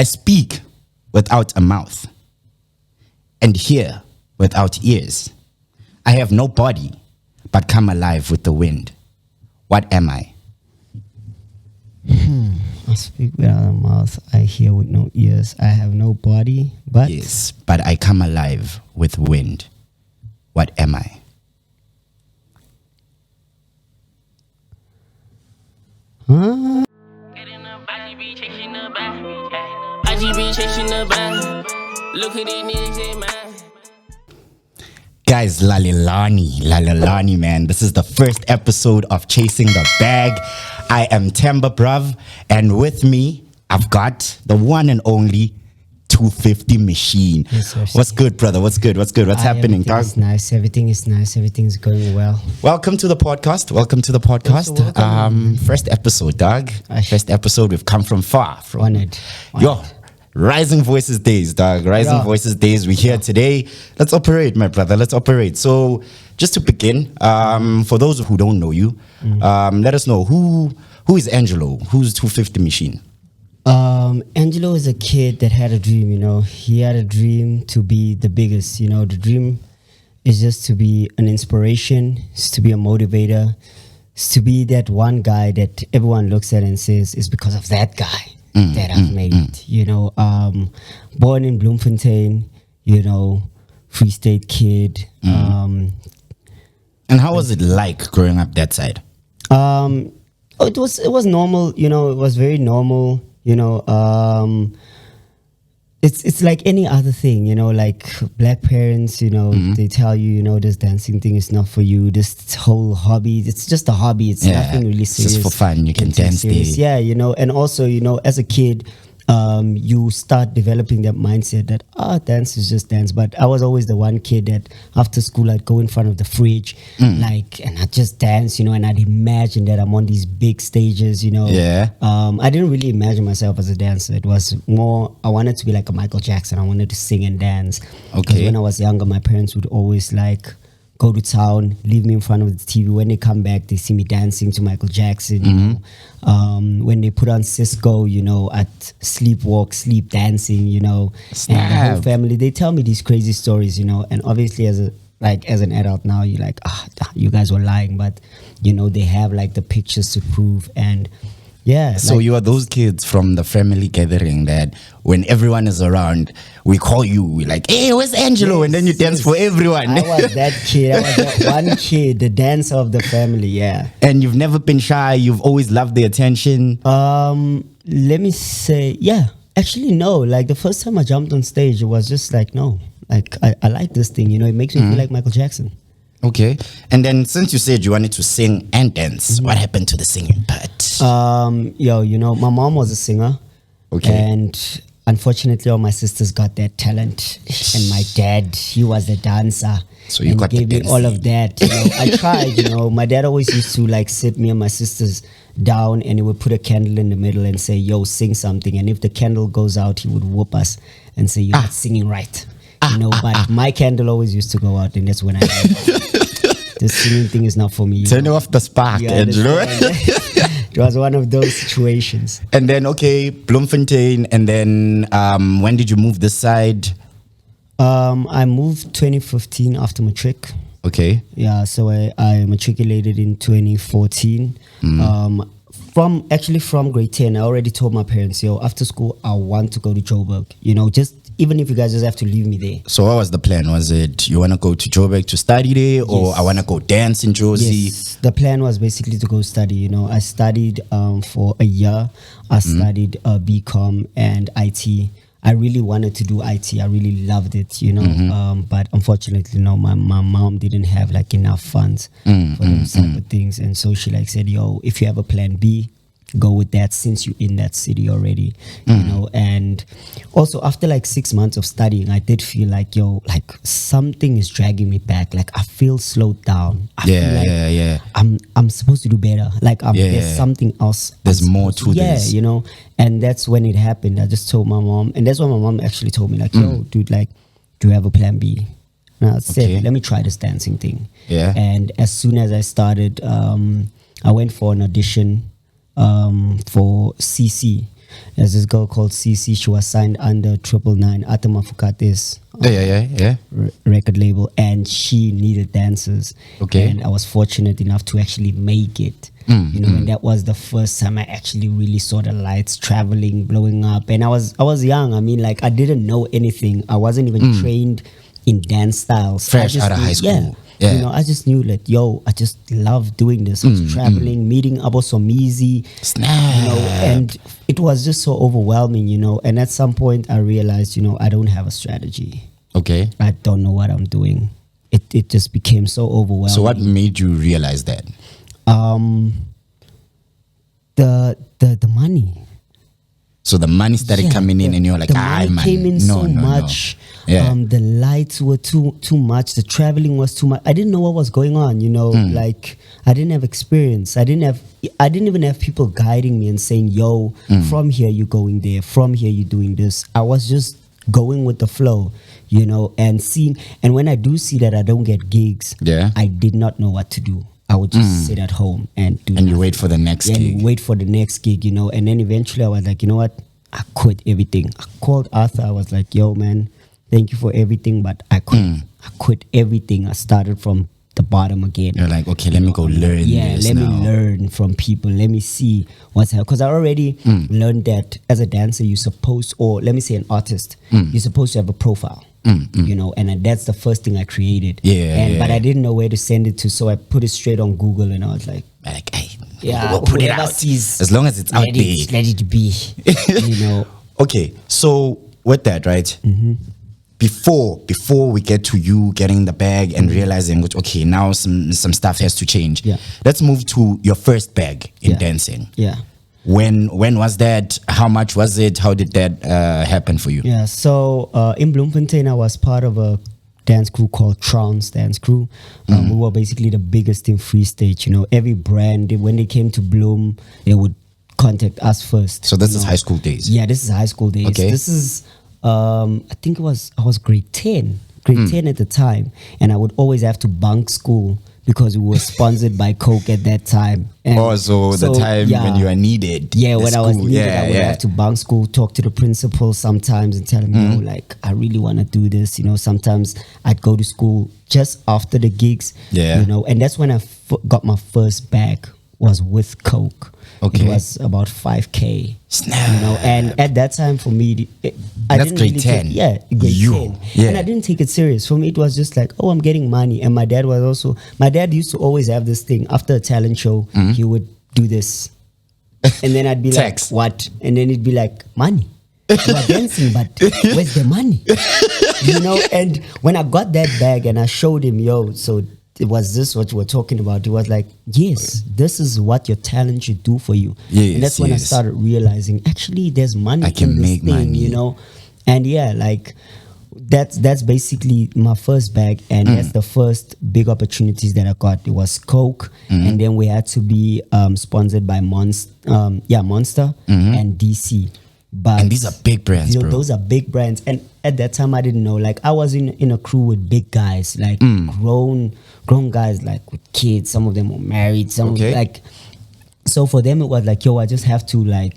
I speak without a mouth and hear without ears. I have no body, but come alive with the wind. What am I? I speak without a mouth. I hear with no ears. I have no body, but... Yes, but I come alive with wind. What am I? Huh? Look at these niggas in mine. Guys, Lalilani, man. This is the first episode of Chasing the Bag. I am Temba, bruv. And with me, I've got the one and only 250 machine. Yes, sir. What's good, brother? What's good? What's happening, dog? Everything is nice. Everything is nice. Everything's going well. Welcome to the podcast. First episode, dog. First episode. We've come from far. Honored. Yo, Rising Voices Days, dog. Rising Voices Days. We're here today. Let's operate, my brother. Let's operate. So, just to begin, for those who don't know you, let us know who is Angelo? Who's 250 Machine? Angelo is a kid that had a dream, He had a dream to be the biggest, The dream is just to be an inspiration, is to be a motivator, is to be that one guy that everyone looks at and says, it's because of that guy that I've made it, Born in Bloemfontein, Free State kid. And how was it like growing up that side? It was normal, it was very normal. It's like any other thing, like black parents, they tell you, this dancing thing is not for you. This whole hobby, it's just a hobby. It's nothing really serious. Just for fun, you can dance there. Yeah, and also, as a kid, you start developing that mindset that dance is just dance. But I was always the one kid that after school I'd go in front of the fridge and I'd just dance, and I'd imagine that I'm on these big stages, Yeah. I didn't really imagine myself as a dancer. It was more I wanted to be like a Michael Jackson. I wanted to sing and dance. Okay. When I was younger, my parents would always go to town, leave me in front of the TV. When they come back, they see me dancing to Michael Jackson, when they put on Cisco, at sleepwalk, sleep dancing, and the whole family, they tell me these crazy stories, and obviously as an adult now, you're like, you guys were lying, but, they have the pictures to prove. And yeah. So you are those kids from the family gathering that when everyone is around, we call you. We're like, hey, where's Angelo? And then you dance for everyone. I was that kid. I was that one kid, the dancer of the family, yeah. And you've never been shy. You've always loved the attention. Let me say, yeah. Actually, no. The first time I jumped on stage, it was just no. I like this thing, it makes me feel like Michael Jackson. Okay. And then since you said you wanted to sing and dance, what happened to the singing part? My mom was a singer. Okay. And unfortunately, all my sisters got that talent. And my dad, he was a dancer. So you got gave the me all of that. I tried, My dad always used to sit me and my sisters down and he would put a candle in the middle and say, yo, sing something. And if the candle goes out, he would whoop us and say, you're not singing right. But my candle always used to go out, and that's when I the singing thing is not for me. Turn off the spark, Angelo. It was one of those situations. And then, okay, Bloemfontein, and then when did you move this side? I moved 2015 after matric. Okay. Yeah, so I matriculated in 2014. From grade 10, I already told my parents, after school, I want to go to Joburg. Even if you guys just have to leave me there. So what was the plan? Was it you want to go to Joburg to study there, or I want to go dance in Josie? Yes, the plan was basically to go study. I studied for a year. I studied BCom and IT. I really wanted to do IT. I really loved it, but unfortunately, my mom didn't have enough funds for those type of things. And so she said, yo, if you have a plan B, go with that since you're in that city already, and also after 6 months of studying, I did feel something is dragging me back. I feel slowed down. I feel I'm supposed to do better. There's something else. There's more to this. And that's when it happened. I just told my mom, and that's when my mom actually told me yo, dude, do you have a plan B? And I said, let me try this dancing thing. Yeah. And as soon as I started, I went for an audition for CC, There's this girl called CC. She was signed under 999 Atamafukate's record label, and she needed dancers. Okay. And I was fortunate enough to actually make it. And that was the first time I actually really saw the lights traveling, blowing up. And I was young. I mean, like, I didn't know anything. I wasn't even trained in dance styles. Fresh out of high school. Yeah. I just knew that, I just love doing this. I was traveling, meeting Abosomizi, Snap. and it was just so overwhelming, And at some point I realized, I don't have a strategy. Okay. I don't know what I'm doing. It just became so overwhelming. So what made you realize that? The money. So the money started coming in, and you're like, the money came in so much. Yeah. The lights were too much. The traveling was too much. I didn't know what was going on. Like, I didn't have experience. I didn't even have people guiding me and saying, "Yo, from here you're going there. From here you're doing this." I was just going with the flow, and seeing. And when I do see that I don't get gigs, I did not know what to do. I would just sit at home and do. And you wait for the next gig. And you wait for the next gig, And then eventually I was like, you know what? I quit everything. I called Arthur. I was like, yo, man, thank you for everything, but I quit. I quit everything. I started from the bottom again. You're like, okay, let me go learn this let now. me learn from people. Let me see what's happening. Because I already learned that as a dancer, you're supposed, or let me say an artist, you're supposed to have a profile. And that's the first thing I created. But I didn't know where to send it to, so I put it straight on Google, and I was like, hey, yeah, we'll put it out. As long as it's out there. Let it be. Okay, so with that, right? Before we get to you getting the bag and realizing, okay, now some stuff has to change. Let's move to your first bag in dancing. When was that? How much was it? How did that happen for you? Yeah, so in Bloemfontein, I was part of a dance crew called Trounce Dance Crew. We were basically the biggest in Free State. Every brand, when they came to Bloom, they would contact us first. So this is high school days? Yeah, this is high school days. Okay. This is, I think I was grade 10 at the time. And I would always have to bunk school because we were sponsored by Coke at that time. And so the time when you are needed. Yeah, when I was needed, I would have to bunk school, talk to the principal sometimes and tell him, like, I really want to do this. Sometimes I'd go to school just after the gigs, and that's when I got my first bag, was with Coke. Okay. It was about 5K. Snap. And at that time for me, I that's didn't grade really 10. Grade 10. Yeah. And I didn't take it serious. For me, it was just like, I'm getting money. And my dad used to always have this thing. After a talent show, he would do this. And then I'd be like, what? And then he'd be like, money. You are dancing, but where's the money? And when I got that bag and I showed him, so it was this what you were talking about. It was like, yes, this is what your talent should do for you. And that's when I started realizing, actually, there's money I can in this make thing, money. And like that's basically my first bag, and that's the first big opportunities that I got. It was Coke, and then we had to be sponsored by Monster and DC. And these are big brands, bro. Those are big brands. And at that time, I didn't know. Like, I was in a crew with big guys, like grown guys, like with kids. Some of them were married. Some like. So for them, it was like, I just have to like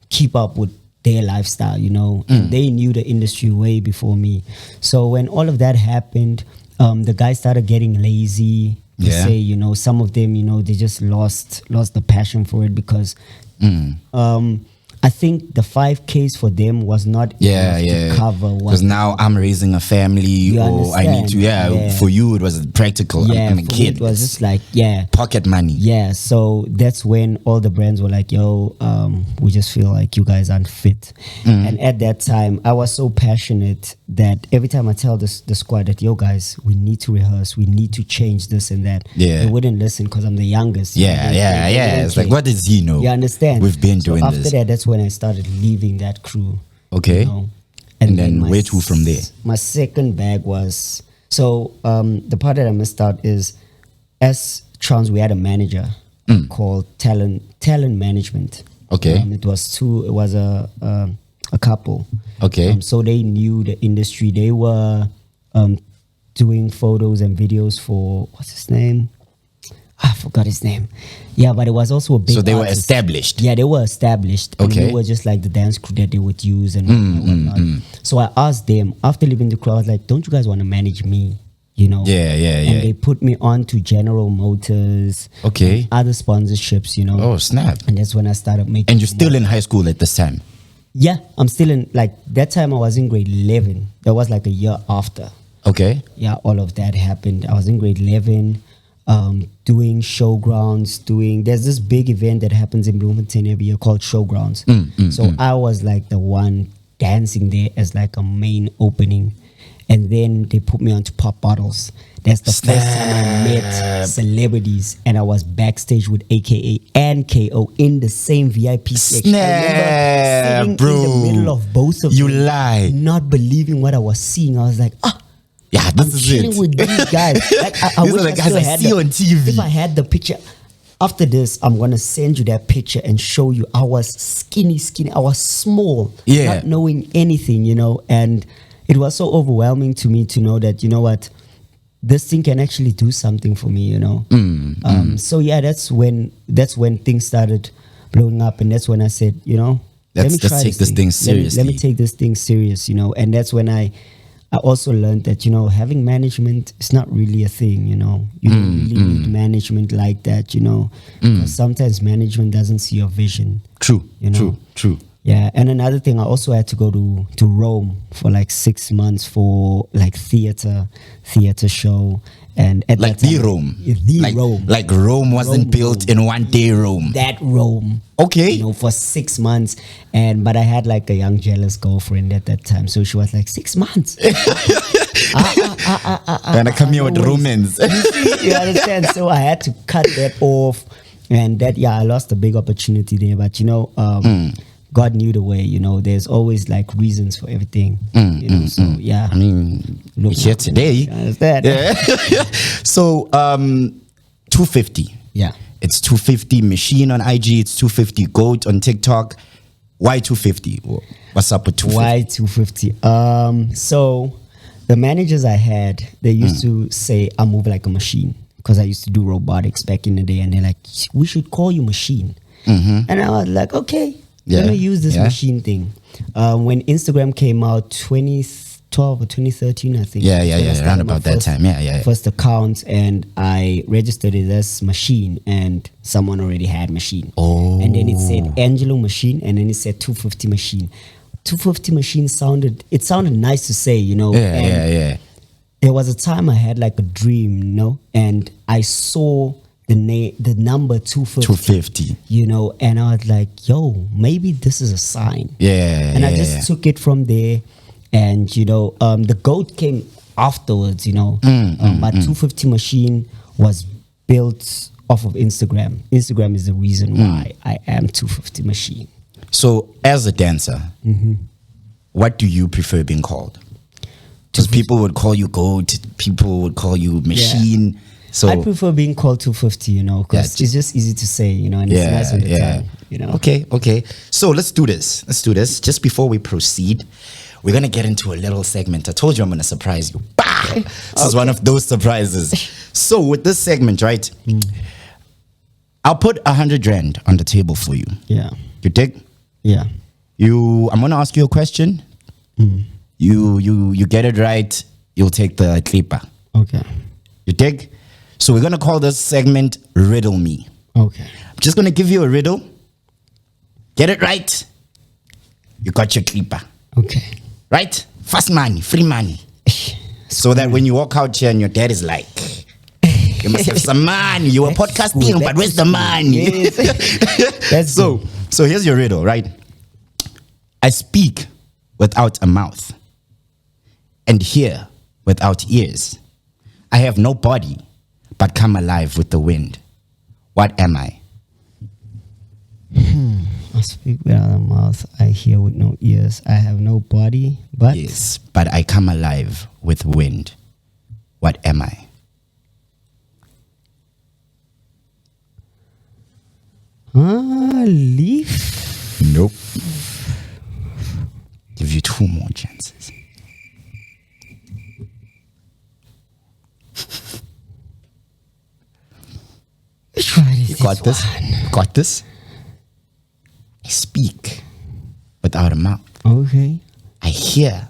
keep up with their lifestyle, And they knew the industry way before me. So when all of that happened, the guys started getting lazy. They say, some of them, they just lost the passion for it because. I think the 5Ks for them was not enough to cover what. Because now I'm raising a family, or I need to. For you, it was practical. I'm a kid. Me it was just like pocket money. Yeah, so that's when all the brands were like, we just feel like you guys aren't fit. And at that time, I was so passionate that every time I tell the squad that, guys, we need to rehearse, we need to change this and that. They wouldn't listen because I'm the youngest. It's like, what does he know? You understand? We've been doing this. After that's when I started leaving that crew. Okay. And then where to from there? My second bag was, the part that I missed out is, as Trounce, we had a manager called talent management. Okay. It was a couple. Okay. So they knew the industry. They were doing photos and videos for, what's his name? I forgot his name. Yeah, but it was also a big. So they were artist. established. Yeah, they were established. And Okay. we were just like the dance crew that they would use and whatnot. So I asked them after leaving the crew, I was like, "Don't you guys want to manage me?" You know? Yeah. And they put me on to General Motors. Okay. And other sponsorships, you know. Oh, snap. And that's when I started making. And you're still in high school at this time? Yeah, I'm still in. Like that time, I was in grade 11. That was like a year after. Okay. Yeah, all of that happened. I was in grade 11, doing showgrounds, there's this big event that happens in Bloemfontein every year called Showgrounds. So I was like the one dancing there as like a main opening. And then they put me onto Pop Bottles. That's the first time I met celebrities, and I was backstage with AKA and KO in the same VIP section. I remember sitting bro. in the middle of both of You them, lie. not believing what I was seeing. I was like, Yeah, this is chilling it. with these guys. Like, I These wish are the I guys still I had see on TV. If I had the picture. After this, I'm gonna send you that picture and show you. I was skinny. I was small, not knowing anything, you know. And it was so overwhelming to me to know that, you know what, this thing can actually do something for me, you know. So yeah, that's when things started blowing up, and that's when I said, you know, Let's take this thing seriously. Let me take this thing serious, you know. And that's when I also learned that, you know, having management is not really a thing, you know. You don't really need management like that, you know. Because sometimes management doesn't see your vision. True, you know? true. Yeah, and another thing, I also had to go to Rome for like 6 months for like theater show. And at Like that time, the Rome. Rome. Like Rome wasn't built in one day, Rome. That Rome. Okay. You know, for 6 months. But I had like a young jealous girlfriend at that time. So she was like, 6 months. And I come here with Romans. You understand? So I had to cut that off. And that, I lost a big opportunity there. But, you know, God knew the way, you know. There's always like reasons for everything. You know, so yeah. I mean, we're here today. You understand? Yeah. So 250. Yeah. It's 250 machine on IG, it's 250 goat on TikTok. Why 250? What's up with 250? Why 250? So the managers I had, they used to say I move like a machine, because I used to do robotics back in the day, and they're like, we should call you machine. And I was like, okay, let me use this machine thing. When Instagram came out 2012 or 2013, I think. Around about that time. First account, and I registered it as machine, and someone already had machine. And then it said Angelo machine, and then it said 250 machine. 250 machine sounded nice to say, you know. There was a time I had like a dream, you know, and I saw the number 250, you know, and I was like, yo, maybe this is a sign. And I just took it from there. And, you know, the goat came afterwards, you know. But 250 machine was built off of Instagram. Instagram is the reason why I am 250 machine. So as a dancer, what do you prefer being called? Because people would call you goat, people would call you machine. So I prefer being called 250, you know, because it's just easy to say, you know, and it's nice on the tongue, you know. Okay. So let's do this. Just before we proceed, we're going to get into a little segment. I told you I'm going to surprise you. Bah! This is one of those surprises. So with this segment, right, I'll put 100 Rand on the table for you. Yeah. You dig? Yeah. I'm going to ask you a question. You get it right, you'll take the clipper. Okay. You dig? So we're going to call this segment Riddle Me. Okay. I'm just going to give you a riddle. Get it right, you got your clipper. Okay. Right? Fast money, free money. So that when you walk out here and your dad is like, you must have some money. You were podcasting, but where's the money? Yes. So here's your riddle, right? I speak without a mouth and hear without ears. I have no body, but come alive with the wind. What am I? I speak without a mouth. I hear with no ears. I have no body, but... Yes, but I come alive with wind. What am I? Leaf? Nope. Give you 2 more chances. got this. Got this. I speak without a mouth. Okay. I hear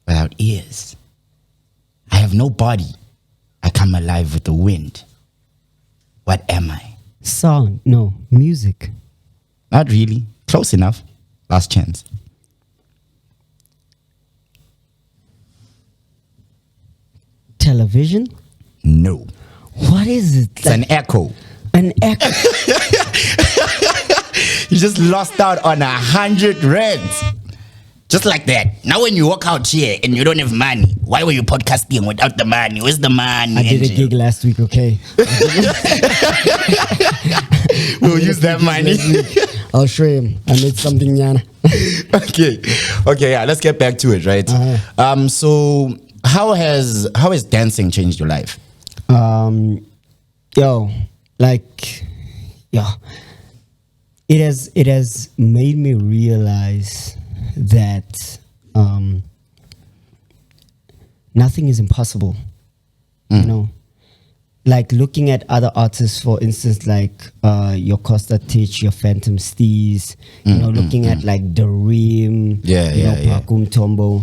without ears. I have no body. I come alive with the wind. What am I? Sound. No. Music. Not really. Close enough. Last chance. Television. No. What is it? It's an echo. An echo. You just lost out on 100 rands. Just like that. Now when you walk out here and you don't have money, why were you podcasting without the money? Where's the money? I did a gig last week, okay? We'll use that money. I'll show him. I made something, Yana. Okay, yeah, let's get back to it, right? So how has dancing changed your life? It has made me realize that nothing is impossible. You know, like looking at other artists, for instance, like your Costa Teach, your Phantom Steez, you know, looking at like the Reem, Pakum Tombo,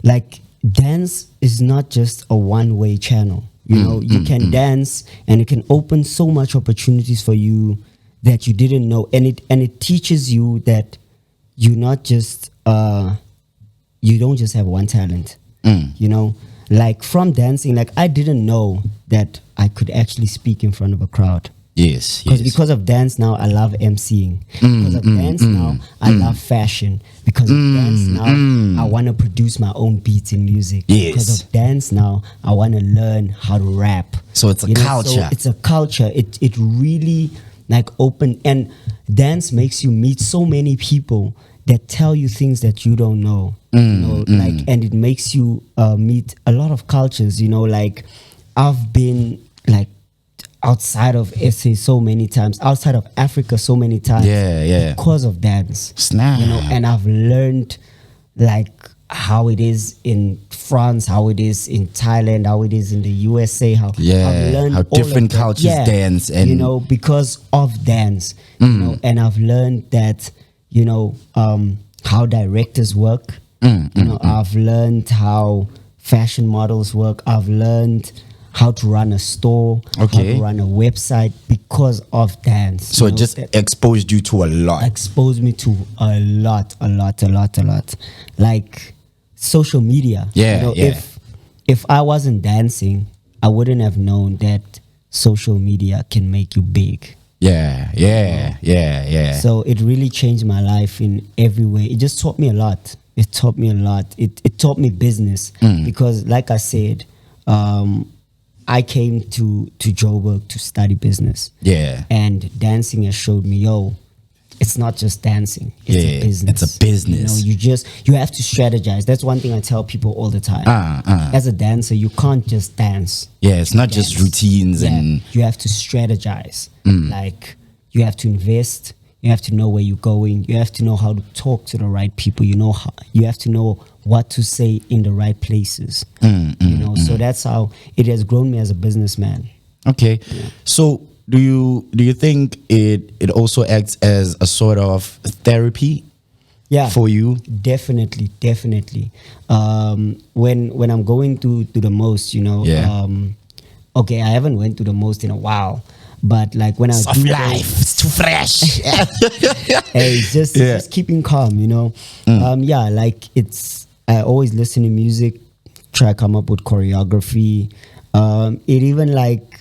like dance is not just a one-way channel. You know, you can dance and it can open so much opportunities for you that you didn't know, and it teaches you that you not just you don't just have one talent. You know, like from dancing, like I didn't know that I could actually speak in front of a crowd. Yes. Because of dance now, I love emceeing. Because of dance now, I love fashion. Because of dance now, I want to produce my own beats in music. Yes. Because of dance now, I want to learn how to rap. So it's a culture. So it's a culture. It really like open, and dance makes you meet so many people that tell you things that you don't know. You know, like, and it makes you meet a lot of cultures. You know, like I've been like outside of SA so many times, outside of Africa so many times, because of dance. Snap. You know, and I've learned like how it is in France, how it is in Thailand, how it is in the USA, how I've learned how all different of that. cultures dance, and you know, because of dance, you know, and I've learned that, you know, how directors work. You know, I've learned how fashion models work. I've learned how to run a store, how to run a website because of dance. So it just exposed you to a lot. Exposed me to a lot. Like social media. Yeah, you know, yeah. If I wasn't dancing, I wouldn't have known that social media can make you big. Yeah. So it really changed my life in every way. It just taught me a lot. It taught me a lot. It taught me business because, like I said, I came to Joburg to study business. Yeah. And dancing has showed me, it's not just dancing. It's a business. It's a business. You know, you have to strategize. That's one thing I tell people all the time. As a dancer, you can't just dance. Yeah, it's not just routines and you have to strategize. Like you have to invest. You have to know where you're going. You have to know how to talk to the right people. You have to know what to say in the right places. So that's how it has grown me as a businessman. Okay. Yeah. So do you think it also acts as a sort of therapy? Yeah, for you? Definitely. When I'm going through the most, you know, okay, I haven't went through the most in a while. But like when I soft do life, it's too fresh. Hey, just keeping calm, you know. Like I always listen to music, try to come up with choreography. It even like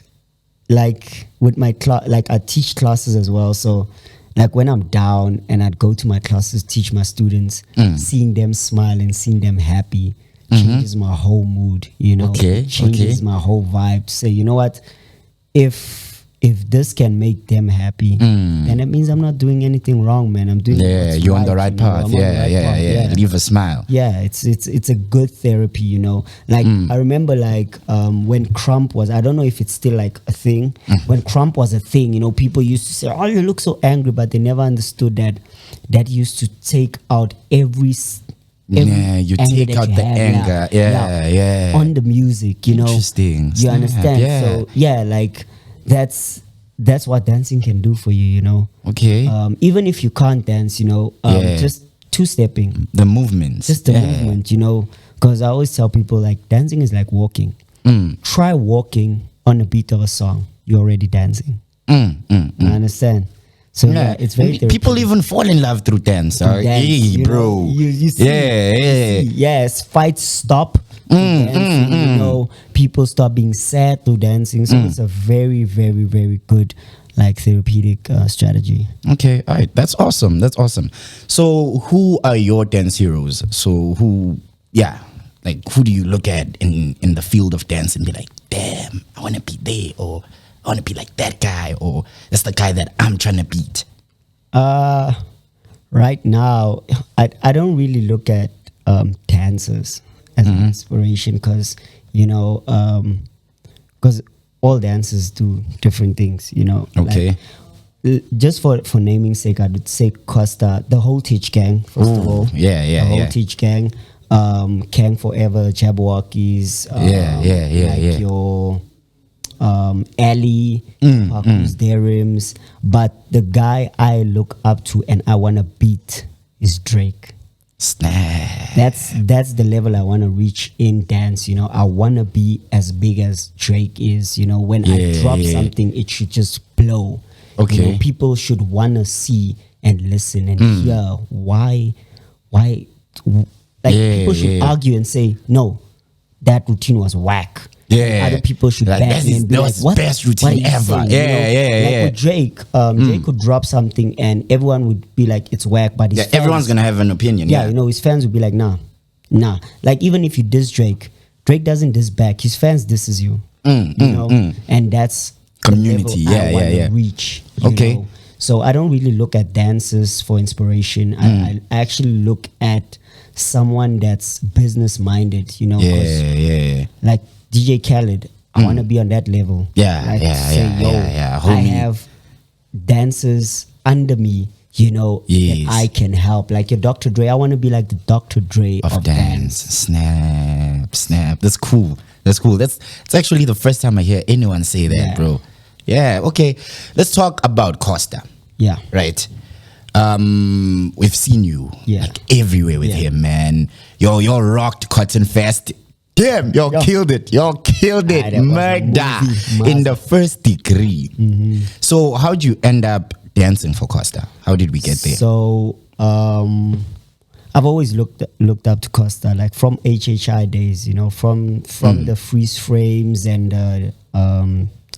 with my like I teach classes as well. So like when I'm down and I'd go to my classes, teach my students, seeing them smile and seeing them happy changes my whole mood. You know, changes my whole vibe. Say, you know what, if this can make them happy, then it means I'm not doing anything wrong, man. I'm doing you're on the right path. Leave a smile. Yeah, it's a good therapy, you know. Like I remember like when Crump was, I don't know if it's still like a thing. When Crump was a thing, you know, people used to say, "Oh, you look so angry," but they never understood that used to take out every you take out the anger, on the music, you know. Interesting. You understand? So like that's that's what dancing can do for you, you know. Okay. Even if you can't dance, you know, just two-stepping, The movements. just the movement, you know. Because I always tell people, like, dancing is like walking. Try walking on the beat of a song. You're already dancing. I understand. So yeah, it's very people even fall in love through dance. dance, Hey, you bro. know, you see, yes, fights stop through dancing, you know, people stop being sad through dancing. So it's a very, very, very good like therapeutic strategy. Okay, all right, that's awesome. That's awesome. So, who are your dance heroes? So, who do you look at in the field of dance and be like, damn, I want to be there, or I want to be like that guy, or that's the guy that I'm trying to beat? Right now, I don't really look at dancers as an inspiration, because you know, because all dancers do different things, you know. Okay. Like, just for naming sake, I would say Costa, the whole Teach Gang, first of all. Yeah, The whole Teach Gang, Kang Forever, Jabberwockies, like your Ali, Paku's Derims. But the guy I look up to and I want to beat is Drake. Snap. That's the level I want to reach in dance, you know. I want to be as big as Drake is, you know. When I drop something, it should just blow. Okay. You know, people should want to see and listen and hear why people should argue and say, no, that routine was whack. Yeah. Other people should Like, back me and be that like, was what? best What are routine you ever. saying? Like with Drake, Drake could drop something and everyone would be like, it's whack, but his fans, everyone's gonna have an opinion. yeah, you know, his fans would be like, nah. Like, even if you diss Drake, Drake doesn't diss back. His fans disses you. You know? And that's Community, the level I wanna reach. You Okay. know? So I don't really look at dancers for inspiration. I actually look at someone that's business minded, you know. 'cause Yeah. like DJ Khaled, I want to be on that level. Yeah, like, yeah. I have dancers under me, you know, Yes. that I can help. Like your Dr. Dre, I want to be like the Dr. Dre Of dance. Snap. That's cool. That's actually the first time I hear anyone say that, Yeah. bro. Yeah. Okay. Let's talk about Costa. Yeah. Right. We've seen you like everywhere with him, man. Y'all rocked Cotton Fest. Damn, y'all killed it. Y'all killed it. That was a Murder movie. in the first degree. So how'd you end up dancing for Costa? How did we get there? So I've always looked up to Costa, like from HHI days, you know, from the freeze frames and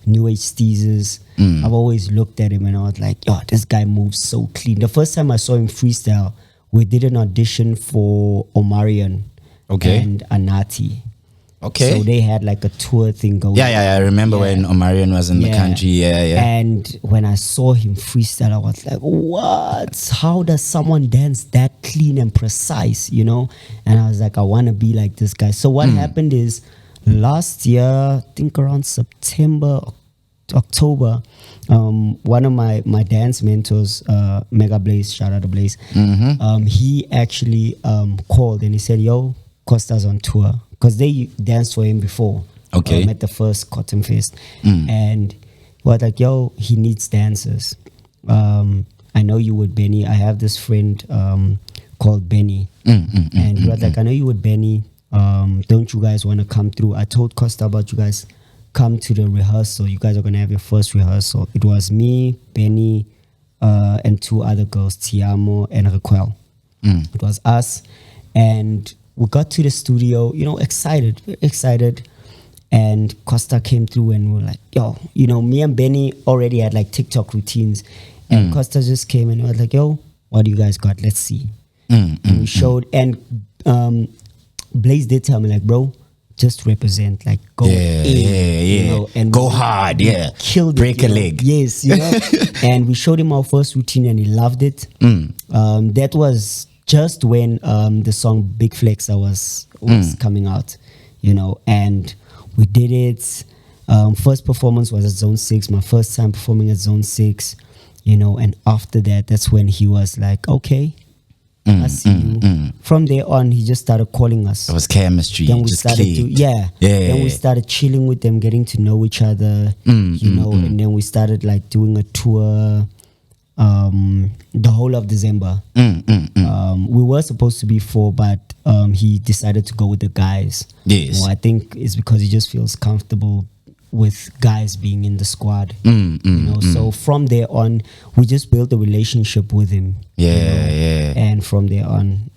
New Age teasers. I've always looked at him and I was like, yo, this guy moves so clean. The first time I saw him freestyle, we did an audition for Omarion and Anati. Okay. So they had like a tour thing going. Yeah. I remember when Omarion was in the country. Yeah. And when I saw him freestyle, I was like, what? How does someone dance that clean and precise, you know? And I was like, I want to be like this guy. So what happened is last year, I think around September, October, one of my dance mentors, Mega Blaze, shout out to Blaze, he actually called and he said, yo, Costa's on tour. Because they danced for him before. Okay. At the first Cotton Fest. And was like, yo, he needs dancers. I know you with Benny. I have this friend called Benny. And he was like, I know you with Benny. Don't you guys want to come through? I told Costa about you guys come to the rehearsal. You guys are going to have your first rehearsal. It was me, Benny, and two other girls, Tiamo and Raquel. It was us. And we got to the studio, you know, excited. And Costa came through and we were like, yo, you know, me and Benny already had like TikTok routines. And Costa just came and was like, yo, what do you guys got? Let's see. And we showed. And Blaze did tell me, like, bro, just represent, like, go in, you know, and go hard, killed break it, a leg. Yes, you know. And we showed him our first routine and he loved it. That was just when the song Big Flexa was coming out, you know, and we did it. First performance was at Zone 6, my first time performing at Zone 6, you know, and after that, that's when he was like, okay, I see you. From there on, he just started calling us. It was chemistry. Then we just started to clicked. yeah. Then we started chilling with them, getting to know each other. And then we started like doing a tour. The whole of December. We were supposed to be four, but he decided to go with the guys. Yes. I think it's because he just feels comfortable with guys being in the squad. So from there on, we just built a relationship with him. And from there on,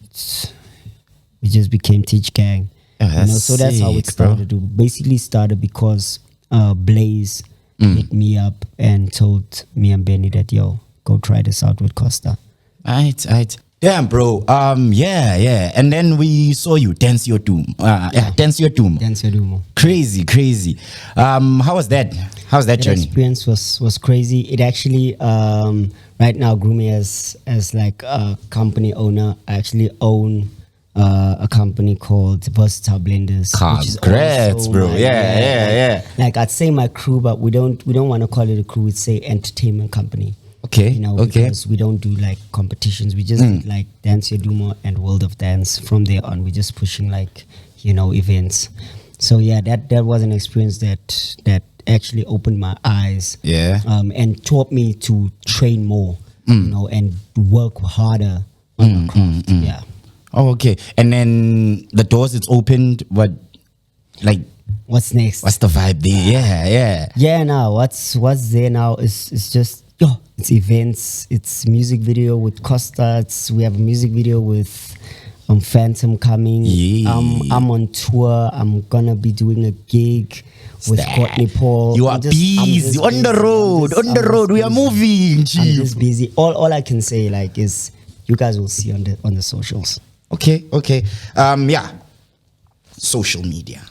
we just became Teach Gang. So that's how it started. It basically started because Blaze hit me up and told me and Benny that, yo, go try this out with Costa. Right. Damn, bro. Yeah. And then we saw you dance your doom. Dance your doom. Crazy. How was that? How's that journey? Experience was crazy. It actually right now grew me as like a company owner. I actually own a company called Versatile Blenders. Congrats, bro. Yeah. Like I'd say my crew, but we don't want to call it a crew. We'd say entertainment company. Okay. Because we don't do like competitions. We just did like Dance Your Dumo and World of Dance. From there on, we're just pushing like, events. So yeah, that was an experience that actually opened my eyes. Yeah. And taught me to train more, and work harder on my craft. Yeah. Oh, okay. And then the doors it's opened. What's next? What's the vibe there? Yeah. Now what's there now is just it's events. It's music video with Costa. We have a music video with Phantom coming. Yeah. I'm on tour. I'm gonna be doing a gig with Courtney Paul. You are busy on the road. We are moving. I'm just busy. All I can say is you guys will see on the socials. Okay. Social media,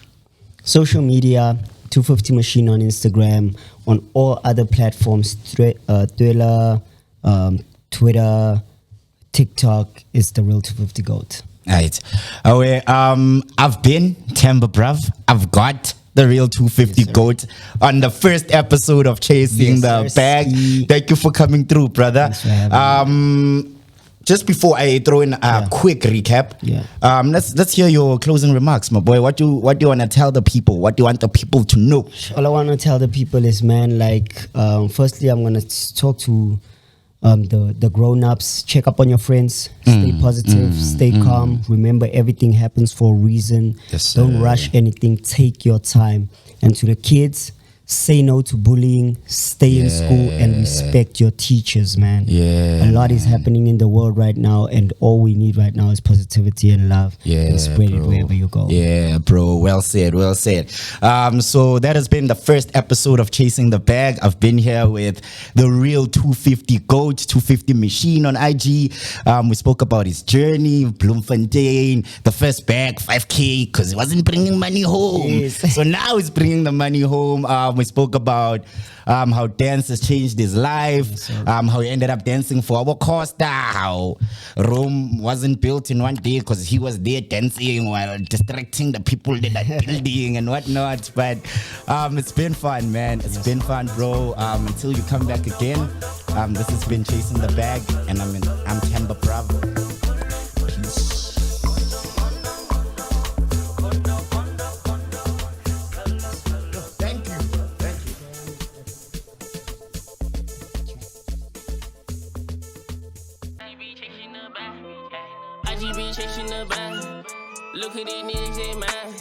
250 Machine on Instagram, on all other platforms, Twitter, TikTok is the real 250 GOAT. Right. I've been Temba Bruv. I've got the real 250 GOAT on the first episode of Chasing the Bag. Thank you for coming through, brother. Thanks for having me. Just before I throw in a quick recap, let's hear your closing remarks, my boy. What do you want to tell the people? What do you want the people to know? All I want to tell the people is, man, firstly, I'm gonna talk to the grown-ups. Check up on your friends. Stay positive. Stay calm. Remember, everything happens for a reason. Yes, don't rush anything. Take your time. And to the kids, say no to bullying, stay in school, and respect your teachers, man. A lot is happening in the world right now, and all we need right now is positivity and love. And spread it wherever you go. Yeah, bro. Well said. So that has been the first episode of Chasing the Bag. I've been here with the real 250 GOAT, 250 Machine on IG. We spoke about his journey, Bloemfontein, the first bag, 5K, because he wasn't bringing money home. So now he's bringing the money home. We spoke about how dance has changed his life, how he ended up dancing for our Costa, how Rome wasn't built in one day because he was there dancing while distracting the people in that building and whatnot. But it's been fun, man. It's been fun, bro. Until you come back again, this has been Chasing the Bag, and I'm Temba Bruv. Peace. I just be chasing the bag. Look at these niggas in mine.